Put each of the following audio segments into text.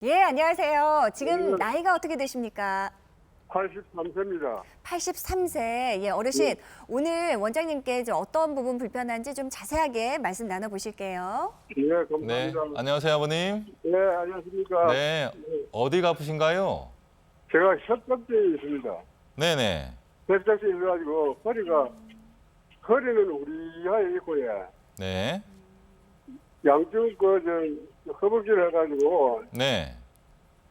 예, 안녕하세요. 지금 네. 나이가 어떻게 되십니까? 83세입니다. 83세. 예, 어르신. 오늘 원장님께 어떤 부분 불편한지 좀 자세하게 말씀 나눠보실게요. 예, 네, 감사합니다. 안녕하세요, 아버님. 네, 안녕하십니까. 네, 어디가 아프신가요? 제가 협착증이 있습니다. 네네. 협착증이 있어가지고 허리는 우리 이하에 있고, 예. 네, 양쪽 허벅지를 해가지고 네.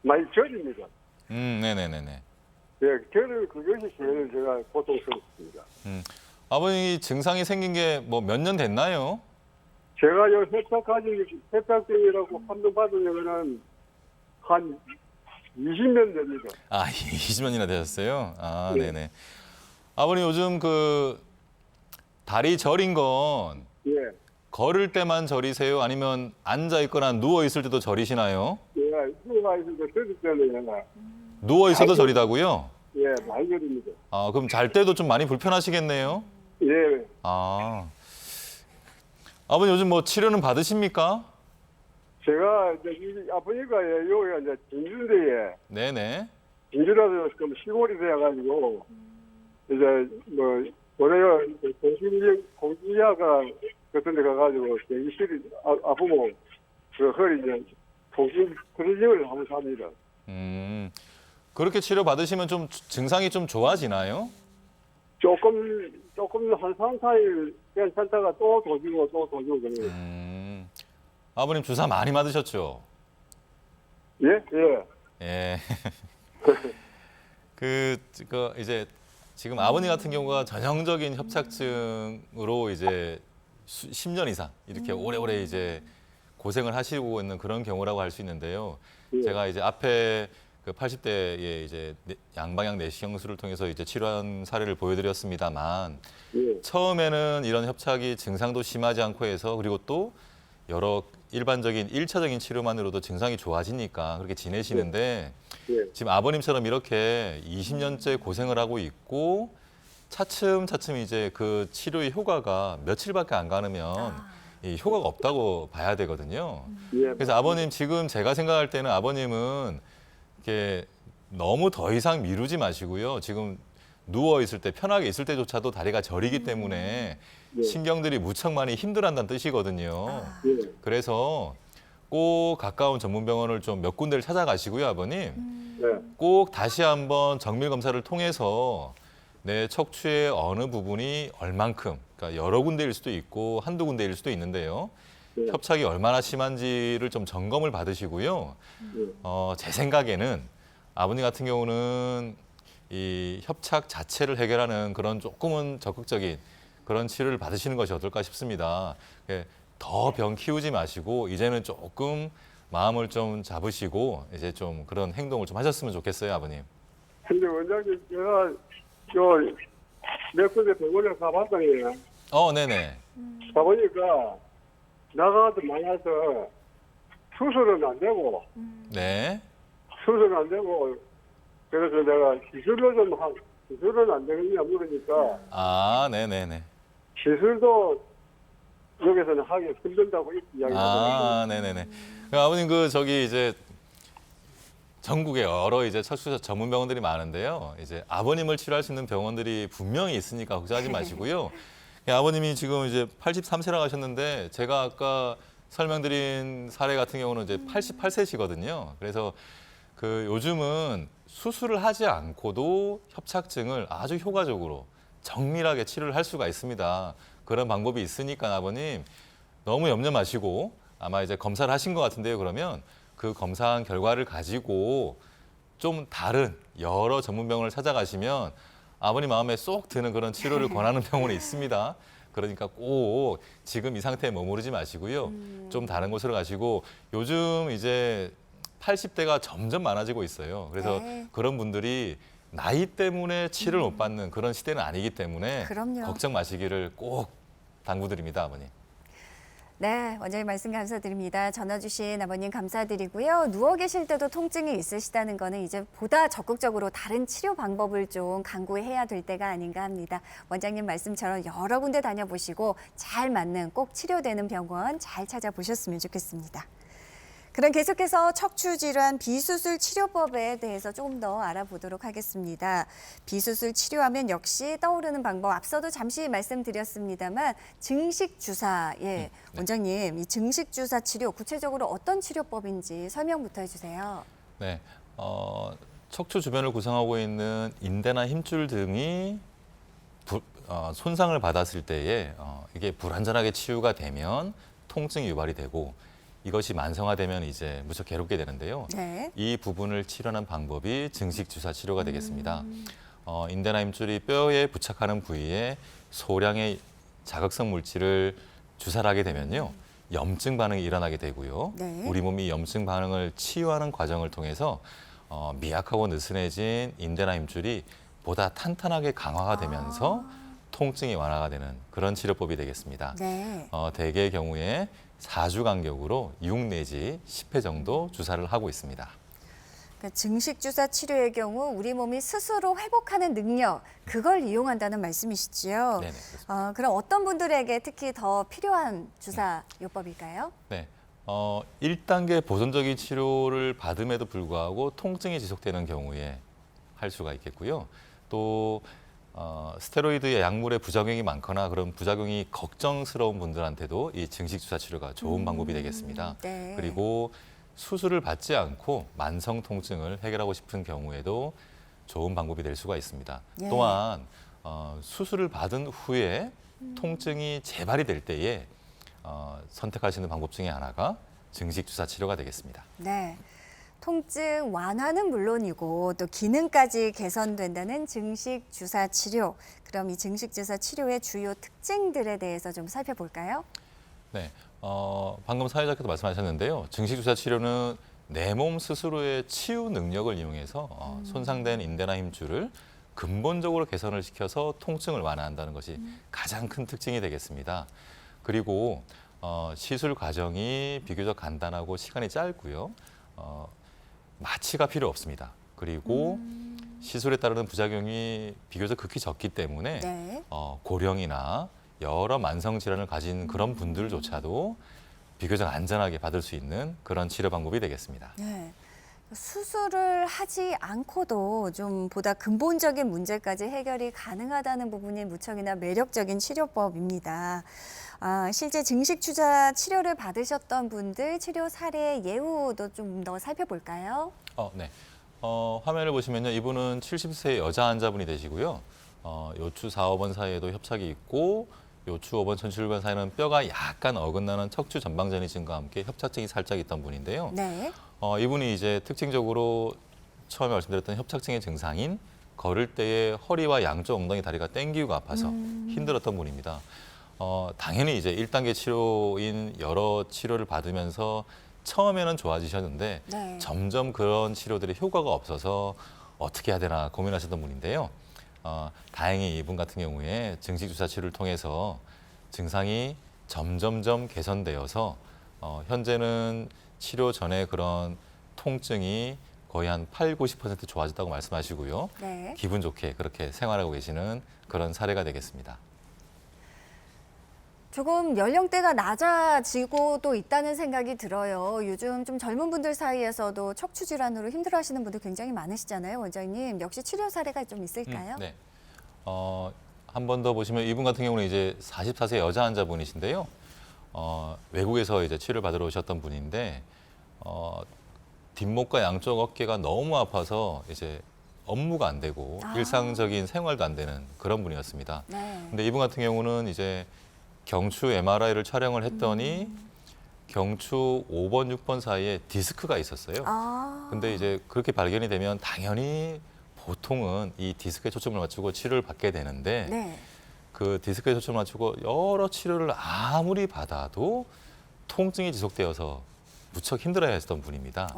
많이 저립니다. 네네네네. 예, 저는 그것이 제일 제가 고통스럽습니다. 아버님 증상이 생긴 게 뭐 몇 년 됐나요? 제가 요 협착증이라고 판정받은 거는 한 20년 됩니다. 아, 20년이나 되셨어요? 아, 네. 네네. 아버님 요즘 그 다리 저린 건 예, 걸을 때만 저리세요? 아니면 앉아 있거나 누워 있을 때도 저리시나요? 예, 누가 있으니까 저릴 때는 얘가 누워 있어도 저리다고요? 예, 많이 저립니다. 아, 그럼 잘 때도 좀 많이 불편하시겠네요? 예, 아. 아버님 요즘 뭐 치료는 받으십니까? 제가 이제 아프니까 예, 여기가 이제 진주인데 네네. 진주라서 좀 시골이 돼가지고 이제 뭐 올해요 공기야가 같은 데 가가지고 대기실이 아프고 그 허리 이제 통증 트레이닝을 하면서 합니다. 그렇게 치료 받으시면 좀 증상이 좀 좋아지나요? 조금 한 3, 4일 괜찮다가 또 도지고 그래요. 아버님 주사 많이 맞으셨죠? 예, 예. 예. 그 이제 지금 아버님 같은 경우가 전형적인 협착증으로 이제 10년 이상 이렇게 오래오래 이제 고생을 하시고 있는 그런 경우라고 할 수 있는데요. 예. 제가 이제 앞에 그 80대에 이제 양방향 내시경술을 통해서 이제 치료한 사례를 보여드렸습니다만 예. 처음에는 이런 협착이 증상도 심하지 않고 해서 그리고 또 여러 일반적인 1차적인 치료만으로도 증상이 좋아지니까 그렇게 지내시는데 예. 지금 아버님처럼 이렇게 20년째 고생을 하고 있고 차츰차츰 이제 그 치료의 효과가 며칠밖에 안 가면 이 효과가 없다고 봐야 되거든요. 예. 그래서 아버님 지금 제가 생각할 때는 아버님은 이렇게 너무 더 이상 미루지 마시고요. 지금 누워 있을 때 편하게 있을 때조차도 다리가 저리기 때문에 예. 신경들이 무척 많이 힘들어한다는 뜻이거든요. 예. 그래서 꼭 가까운 전문 병원을 좀 몇 군데를 찾아가시고요, 아버님. 예. 꼭 다시 한번 정밀 검사를 통해서 내 척추의 어느 부분이 얼만큼, 그러니까 여러 군데일 수도 있고 한두 군데일 수도 있는데요. 예. 협착이 얼마나 심한지를 좀 점검을 받으시고요. 제 생각에는 아버님 같은 경우는 이 협착 자체를 해결하는 그런 조금은 적극적인 그런 치료를 받으시는 것이 어떨까 싶습니다. 더 병 키우지 마시고 이제는 조금 마음을 좀 잡으시고 이제 좀 그런 행동을 좀 하셨으면 좋겠어요, 아버님. 근데 원장님 제가 몇 군데 병원에 가봤더니 네네. 가보니까 나가도 많아서 수술은 안 되고 네. 그래서 내가 시술은 안 되겠냐 물으니까 아, 네네네. 시술도 여기서는 하기 힘들다고 이야기하더라고요. 아, 네네네. 아버님 이제 전국에 여러 이제 척추 전문 병원들이 많은데요. 이제 아버님을 치료할 수 있는 병원들이 분명히 있으니까 걱정하지 마시고요. 아버님이 지금 이제 83세라고 하셨는데 제가 아까 설명드린 사례 같은 경우는 이제 88세시거든요. 그래서 그 요즘은 수술을 하지 않고도 협착증을 아주 효과적으로 정밀하게 치료를 할 수가 있습니다. 그런 방법이 있으니까 아버님 너무 염려 마시고 아마 이제 검사를 하신 것 같은데요. 그러면 그 검사한 결과를 가지고 좀 다른 여러 전문 병원을 찾아가시면 아버님 마음에 쏙 드는 그런 치료를 권하는 병원이 있습니다. 그러니까 꼭 지금 이 상태에 머무르지 마시고요. 좀 다른 곳으로 가시고 요즘 이제 80대가 점점 많아지고 있어요. 그래서 네. 그런 분들이 나이 때문에 치료를 못 받는 그런 시대는 아니기 때문에 그럼요. 걱정 마시기를 꼭 당부드립니다, 아버님. 네, 원장님 말씀 감사드립니다. 전화 주신 아버님 감사드리고요. 누워 계실 때도 통증이 있으시다는 거는 이제 보다 적극적으로 다른 치료 방법을 좀 강구해야 될 때가 아닌가 합니다. 원장님 말씀처럼 여러 군데 다녀보시고 잘 맞는 꼭 치료되는 병원 잘 찾아보셨으면 좋겠습니다. 그럼 계속해서 척추 질환 비수술 치료법에 대해서 조금 더 알아보도록 하겠습니다. 비수술 치료하면 역시 떠오르는 방법 앞서도 잠시 말씀드렸습니다만 증식 주사. 예. 원장님, 이 증식 주사 치료 구체적으로 어떤 치료법인지 설명부터 해주세요. 네, 척추 주변을 구성하고 있는 인대나 힘줄 등이 손상을 받았을 때에 이게 불완전하게 치유가 되면 통증이 유발이 되고 이것이 만성화되면 이제 무척 괴롭게 되는데요. 네. 이 부분을 치료하는 방법이 증식 주사 치료가 되겠습니다. 인대나 힘줄이 뼈에 부착하는 부위에 소량의 자극성 물질을 주사를 하게 되면요. 염증 반응이 일어나게 되고요. 네. 우리 몸이 염증 반응을 치유하는 과정을 통해서 미약하고 느슨해진 인대나 힘줄이 보다 탄탄하게 강화가 되면서 통증이 완화가 되는 그런 치료법이 되겠습니다. 네. 대개의 경우에 4주 간격으로 6 내지 10회 정도 주사를 하고 있습니다. 그러니까 증식 주사 치료의 경우 우리 몸이 스스로 회복하는 능력, 그걸 이용한다는 말씀이시죠? 네네, 그렇습니다. 그럼 어떤 분들에게 특히 더 필요한 주사 요법일까요? 네. 1단계 보존적인 치료를 받음에도 불구하고 통증이 지속되는 경우에 할 수가 있겠고요. 또 스테로이드의 약물의 부작용이 많거나 그런 부작용이 걱정스러운 분들한테도 이 증식 주사 치료가 좋은 방법이 되겠습니다. 네. 그리고 수술을 받지 않고 만성 통증을 해결하고 싶은 경우에도 좋은 방법이 될 수가 있습니다. 예. 또한 수술을 받은 후에 통증이 재발이 될 때에 선택할 수 있는 방법 중에 하나가 증식 주사 치료가 되겠습니다. 네. 통증 완화는 물론이고 또 기능까지 개선된다는 증식 주사 치료. 그럼 이 증식 주사 치료의 주요 특징들에 대해서 좀 살펴볼까요? 네, 방금 사회자께서 말씀하셨는데요. 증식 주사 치료는 내 몸 스스로의 치유 능력을 이용해서 손상된 인대나 힘줄을 근본적으로 개선을 시켜서 통증을 완화한다는 것이 가장 큰 특징이 되겠습니다. 그리고 시술 과정이 비교적 간단하고 시간이 짧고요. 마취가 필요 없습니다. 그리고 시술에 따르는 부작용이 비교적 극히 적기 때문에 네. 고령이나 여러 만성 질환을 가진 그런 분들조차도 비교적 안전하게 받을 수 있는 그런 치료 방법이 되겠습니다. 네. 수술을 하지 않고도 좀 보다 근본적인 문제까지 해결이 가능하다는 부분이 무척이나 매력적인 치료법입니다. 실제 증식 주사 치료를 받으셨던 분들 치료 사례 예우도 좀 더 살펴볼까요? 네. 화면을 보시면요. 이분은 70세 여자 환자분이 되시고요. 요추 4, 5번 사이에도 협착이 있고 요추 5번, 전추 1번 사이는 뼈가 약간 어긋나는 척추 전방전이증과 함께 협착증이 살짝 있던 분인데요. 네. 이분이 이제 특징적으로 처음에 말씀드렸던 협착증의 증상인 걸을 때에 허리와 양쪽 엉덩이 다리가 땡기고 아파서 힘들었던 분입니다. 당연히 이제 1단계 치료인 여러 치료를 받으면서 처음에는 좋아지셨는데 네. 점점 그런 치료들이 효과가 없어서 어떻게 해야 되나 고민하셨던 분인데요. 다행히 이분 같은 경우에 증식 주사 치료를 통해서 증상이 점점점 개선되어서 현재는 치료 전에 그런 통증이 거의 한 8, 90% 좋아졌다고 말씀하시고요. 네. 기분 좋게 그렇게 생활하고 계시는 그런 사례가 되겠습니다. 조금 연령대가 낮아지고도 있다는 생각이 들어요. 요즘 좀 젊은 분들 사이에서도 척추 질환으로 힘들어하시는 분들 굉장히 많으시잖아요, 원장님. 역시 치료 사례가 좀 있을까요? 네. 한 번 더 보시면 이분 같은 경우는 이제 44세 여자 환자분이신데요. 외국에서 이제 치료를 받으러 오셨던 분인데 뒷목과 양쪽 어깨가 너무 아파서 이제 업무가 안 되고 일상적인 생활도 안 되는 그런 분이었습니다. 네. 근데 이분 같은 경우는 이제 경추 MRI를 촬영을 했더니 경추 5번, 6번 사이에 디스크가 있었어요. 근데 이제 그렇게 발견이 되면 당연히 보통은 이 디스크에 초점을 맞추고 치료를 받게 되는데 네. 그 디스크에 초점을 맞추고 여러 치료를 아무리 받아도 통증이 지속되어서 무척 힘들어야 했던 분입니다.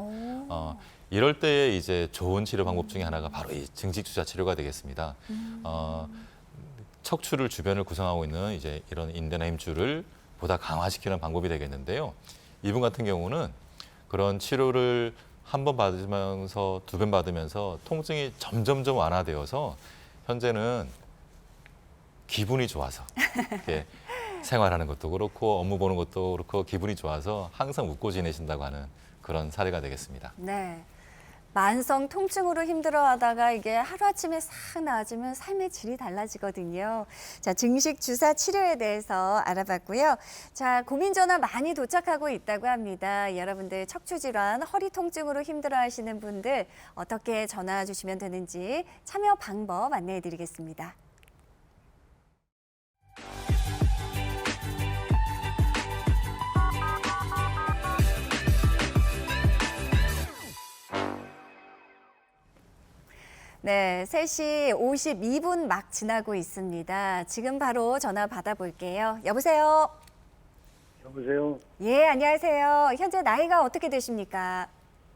이럴 때에 이제 좋은 치료 방법 중에 하나가 바로 이 증식 주사 치료가 되겠습니다. 척추를 주변을 구성하고 있는 이제 이런 인대나 힘줄을 보다 강화시키는 방법이 되겠는데요. 이분 같은 경우는 그런 치료를 한 번 받으면서 두 번 받으면서 통증이 점점점 완화되어서 현재는 기분이 좋아서 이렇게 생활하는 것도 그렇고 업무 보는 것도 그렇고 기분이 좋아서 항상 웃고 지내신다고 하는 그런 사례가 되겠습니다. 네. 만성 통증으로 힘들어하다가 이게 하루아침에 싹 나아지면 삶의 질이 달라지거든요. 자, 증식 주사 치료에 대해서 알아봤고요. 자, 고민 전화 많이 도착하고 있다고 합니다. 여러분들 척추 질환, 허리 통증으로 힘들어하시는 분들 어떻게 전화 주시면 되는지 참여 방법 안내해 드리겠습니다. 네, 3시 52분 막 지나고 있습니다. 지금 바로 전화 받아볼게요. 여보세요? 여보세요. 예, 안녕하세요. 현재 나이가 어떻게 되십니까?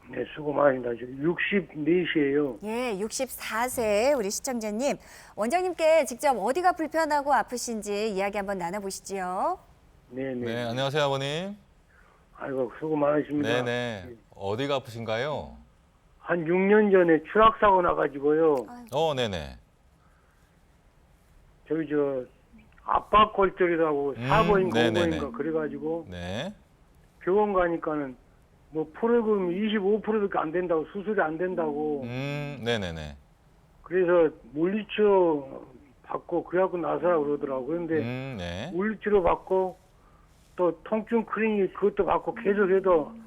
네, 수고 많습니다. 64시예요. 예, 64세 우리 시청자님. 원장님께 직접 어디가 불편하고 아프신지 이야기 한번 나눠보시죠. 네네. 네, 안녕하세요, 아버님. 아이고, 수고 많으십니다. 네네. 어디가 아프신가요? 한 6년 전에 추락사고 나가지고요. 네네. 저기 압박골절이라고 사고인가 네네네. 5고인가 그래가지고 네. 병원 가니까는 뭐 프로그램 25%밖에 안 된다고 수술이 안 된다고 네네네. 그래서 물리치료 받고 그래갖고 나서라 그러더라고. 그런데 네. 물리치료 받고 또 통증 클리닉 그것도 받고 계속해도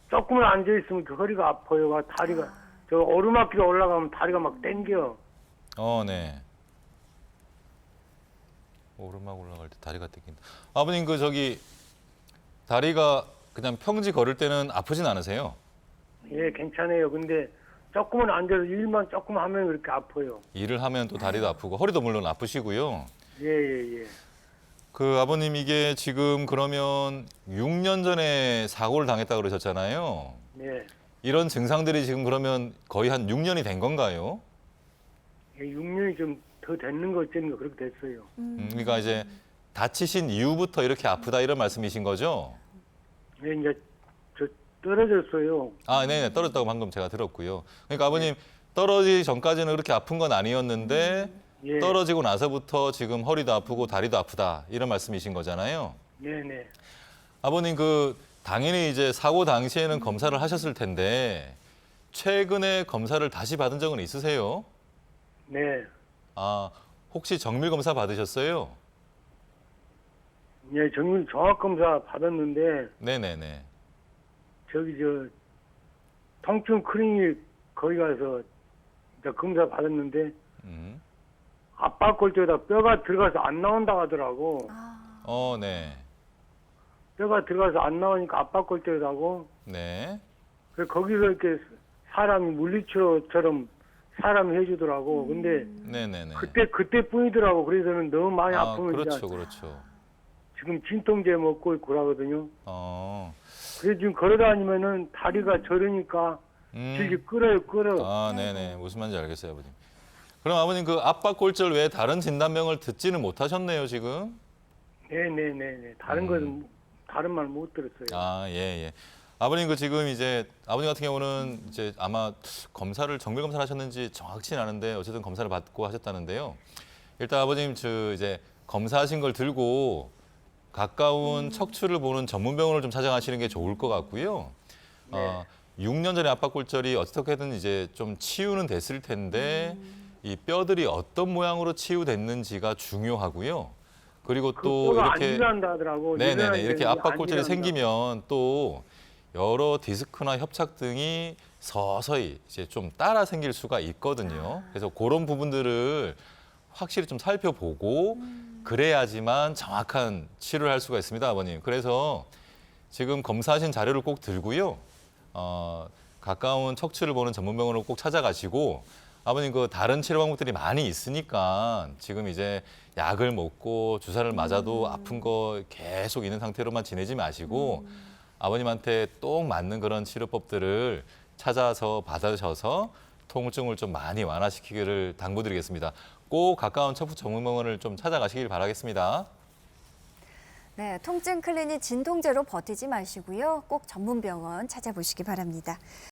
조금만 앉아있으면 그 허리가 아파요. 다리가 저 오르막길에 올라가면 다리가 막 땡겨. 네. 오르막 올라갈 때 다리가 땡긴다. 아버님 다리가 그냥 평지 걸을 때는 아프진 않으세요? 예, 괜찮아요. 근데 조금만 앉아서 일만 조금 하면 그렇게 아파요. 일을 하면 또 다리도 아프고 허리도 물론 아프시고요. 예. 그 아버님 이게 지금 그러면 6년 전에 사고를 당했다고 그러셨잖아요. 네. 이런 증상들이 지금 그러면 거의 한 6년이 된 건가요? 예, 6년이 좀 더 됐는 거 어쩌는가 그렇게 됐어요. 그러니까 이제 다치신 이후부터 이렇게 아프다 이런 말씀이신 거죠? 예, 이제 저 떨어졌어요. 네네. 떨어졌다고 방금 제가 들었고요. 그러니까 아버님 떨어지기 전까지는 그렇게 아픈 건 아니었는데 예. 떨어지고 나서부터 지금 허리도 아프고 다리도 아프다 이런 말씀이신 거잖아요. 네네. 아버님 당연히 이제 사고 당시에는 검사를 하셨을 텐데 최근에 검사를 다시 받은 적은 있으세요? 네. 혹시 정밀 검사 받으셨어요? 예, 정밀 종합검사 받았는데 네네네. 저기 통증 클리닉 거기 가서 이제 검사 받았는데 음. 압박골절에다 뼈가 들어가서 안 나온다 하더라고. 네. 뼈가 들어가서 안 나오니까 압박골절이라고. 네. 그래서 거기서 이렇게 사람이 물리치료처럼 사람이 해주더라고. 근데 네네네. 그때뿐이더라고. 그래서는 너무 많이 아프면 그렇죠, 그렇죠. 지금 진통제 먹고 있고 그러거든요. 그래서 지금 걸어다니면은 다리가 저리니까 질질 끌어요. 네네. 무슨 말인지 알겠어요, 아버님. 그럼 아버님 압박골절 외에 다른 진단명을 듣지는 못하셨네요, 지금? 네네네. 다른 거는 다른 말 못 들었어요. 예. 아버님 지금 이제 아버님 같은 경우는 이제 아마 정밀 검사를 하셨는지 정확치는 않은데 어쨌든 검사를 받고 하셨다는데요. 일단 아버님 이제 검사하신 걸 들고 가까운 척추를 보는 전문병원을 좀 찾아가시는 게 좋을 것 같고요. 6년 전에 압박골절이 어떻게든 이제 좀 치유는 됐을 텐데 이 뼈들이 어떤 모양으로 치유됐는지가 중요하고요. 그리고 또 뼈가 이렇게 안 일어난다 하더라고. 네네네 이렇게 안 압박골절이 일어난다. 생기면 또 여러 디스크나 협착 등이 서서히 이제 좀 따라 생길 수가 있거든요. 그래서 그런 부분들을 확실히 좀 살펴보고 그래야지만 정확한 치료를 할 수가 있습니다, 아버님. 그래서 지금 검사하신 자료를 꼭 들고요. 가까운 척추를 보는 전문병원을 꼭 찾아가시고 아버님 다른 치료 방법들이 많이 있으니까 지금 이제 약을 먹고 주사를 맞아도 아픈 거 계속 있는 상태로만 지내지 마시고 아버님한테 꼭 맞는 그런 치료법들을 찾아서 받으셔서 통증을 좀 많이 완화시키기를 당부드리겠습니다. 꼭 가까운 척추 전문병원을 좀 찾아가시길 바라겠습니다. 네, 통증 클리닉 진통제로 버티지 마시고요. 꼭 전문병원 찾아보시기 바랍니다.